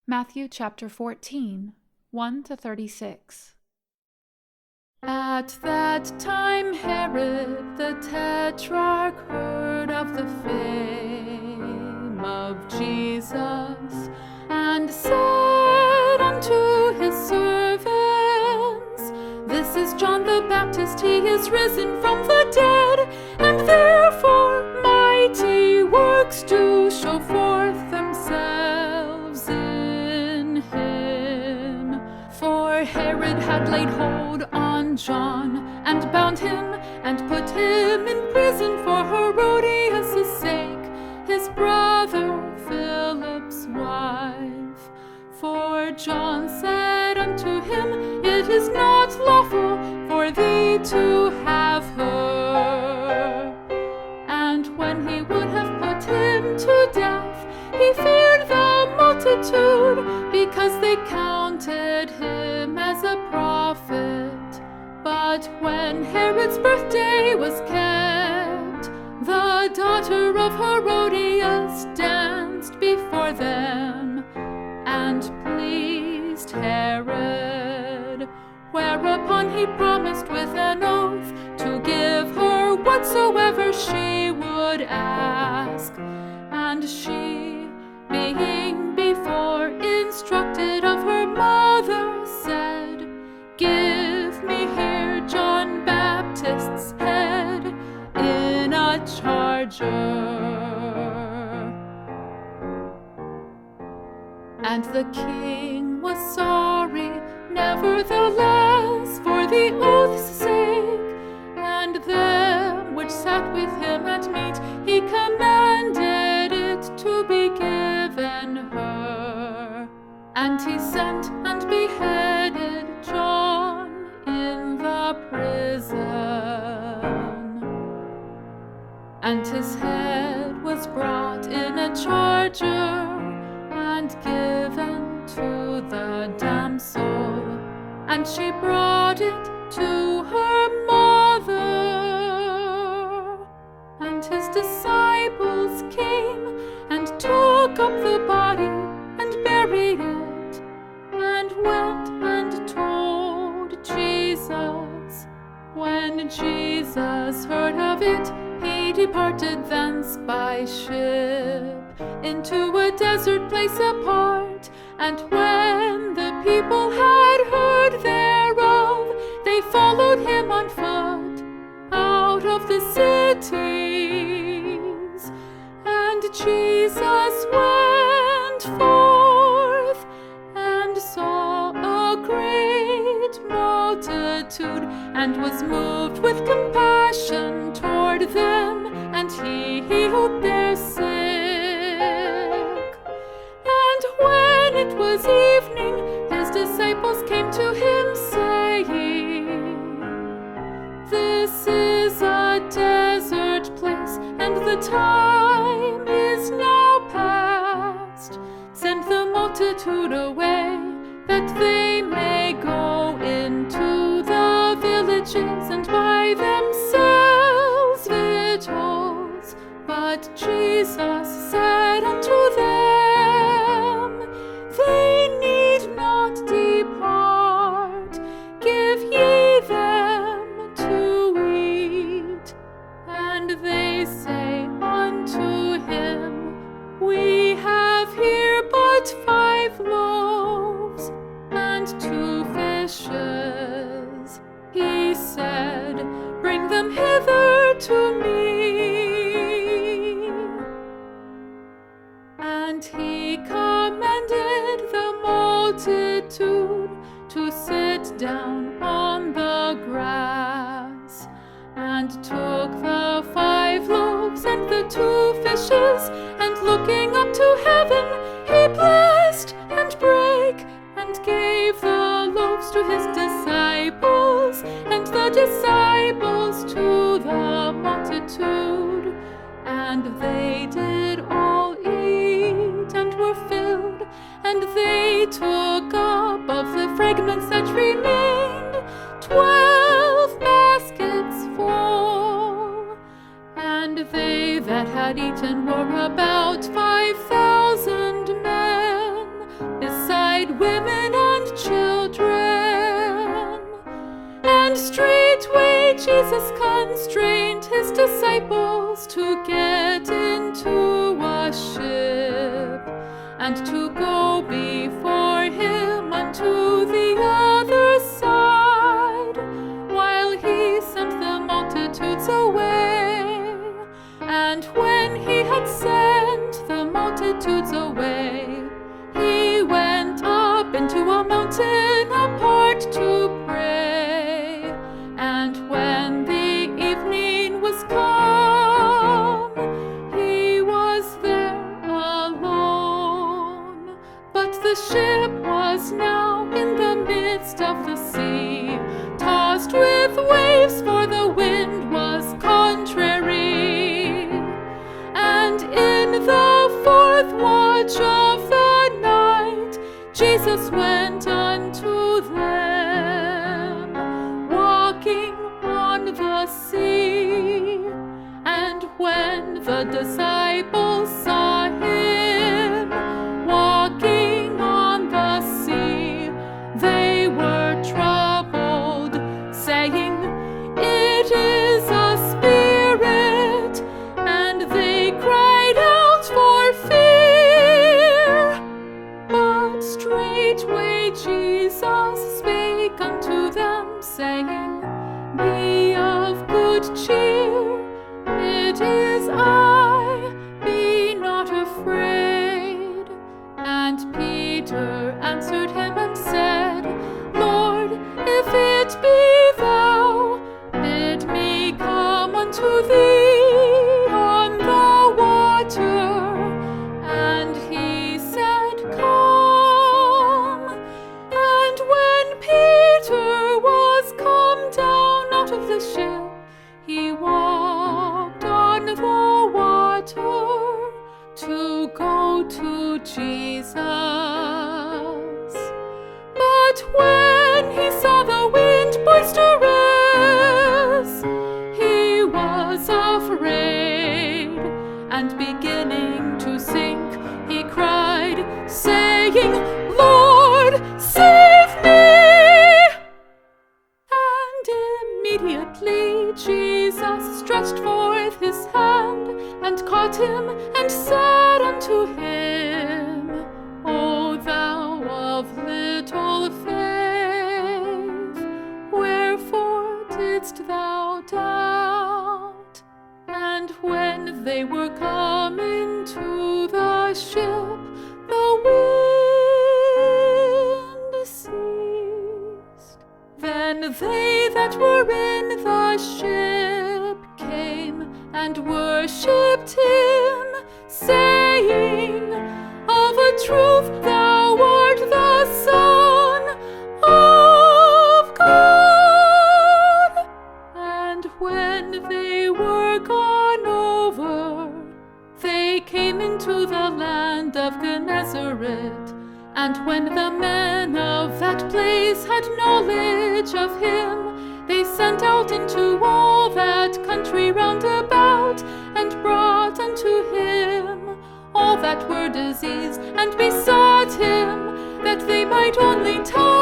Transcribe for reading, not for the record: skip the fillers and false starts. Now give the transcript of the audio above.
Matthew chapter 14, 1-36. At that time Herod the Tetrarch heard of the fame of Jesus, and said unto his servants, This is John the Baptist, he is risen from the dead, and therefore mighty works do show forth themselves in him. For Herod had laid hold on John, and bound him, and put him in prison for Herodias' sake, his brother Philip's wife. For John said unto him, It is not lawful for thee to have her. And when he would have put him to death, he feared the multitude, because they counted him as a prophet. But when Herod's birthday was kept, the daughter of Herodias danced before them, and pleased Herod. Whereupon he promised with an oath to give her whatsoever she would ask. And she, being before instructed of her mother, said, Give me here John Baptist's head in a charger. And the king was sorry, nevertheless, for the oath's sake, and them which sat with him at meat, he commanded it to be given her. And he sent and beheaded John in the prison. And his head was brought in a charger, and given to the damsel, and she brought it to her mother. And his disciples came, and took up the body, and buried it, and went and told Jesus. When Jesus heard of it, he departed thence by ship into a desert place apart. And when the people had heard thereof, they followed him on foot out of the cities. And Jesus went forth and saw a great multitude, and was moved with compassion toward them, and he healed their sick. And when it was evening, his disciples came to him, saying, This is a desert place, and the time is now past. Send the multitude away, that they may go into the villages and buy themselves victuals. But Jesus said unto them, They need not depart, give ye them to eat. And they say unto him, We have here but 5 loaves and 2 fishes. He said, Bring them hither to me. And he commanded the multitude to sit down on the grass, and took the 5 loaves and the 2 fishes, and looking up to heaven, he blessed and brake, and gave the loaves to his disciples, and the disciples to the multitude. And they did all eat, and were filled, and they took up of the fragments that remained 12 baskets full. And they that had eaten were about 5,000 men, Jesus constrained his disciples to get into a ship and to go before him unto the other side, while he sent the multitudes away. And when he had sent the multitudes away, he went up into a mountain apart to pray. And when the evening was come, he was there alone. But the ship was now in the midst of the sea, tossed with waves, for the wind was contrary. And in the fourth watch of the night, Jesus went unto them, walking on the sea. And when the disciples saw him walking on the sea, they were troubled, saying, "It is a spirit," and they cried out for fear. But straightway Jesus spake unto them, saying, "Be of good cheer, it is I, be not afraid." And Peter answered him and said, "Lord, if it be thou, bid me come unto thee on the water." And he said, "Come." And when Peter was come down out of the ship, he walked on the water to go to Jesus. But when he saw the wind boisterous, he was afraid, and beginning to sink, he cried, saying, "Lord, save me!" And immediately Jesus stretched forth his hand and caught him, and said unto him, "O thou of little faith, wherefore didst thou doubt?" And when they were come into the ship, the wind ceased. Then they that were in the ship came and worshipped him, saying, "Of a truth thou art the Son of God." And when they were gone over, they came into the land of Gennesaret. And when the men of that place had knowledge of him, they sent out into all that country round about, and brought unto him all that were diseased, and besought him that they might only touch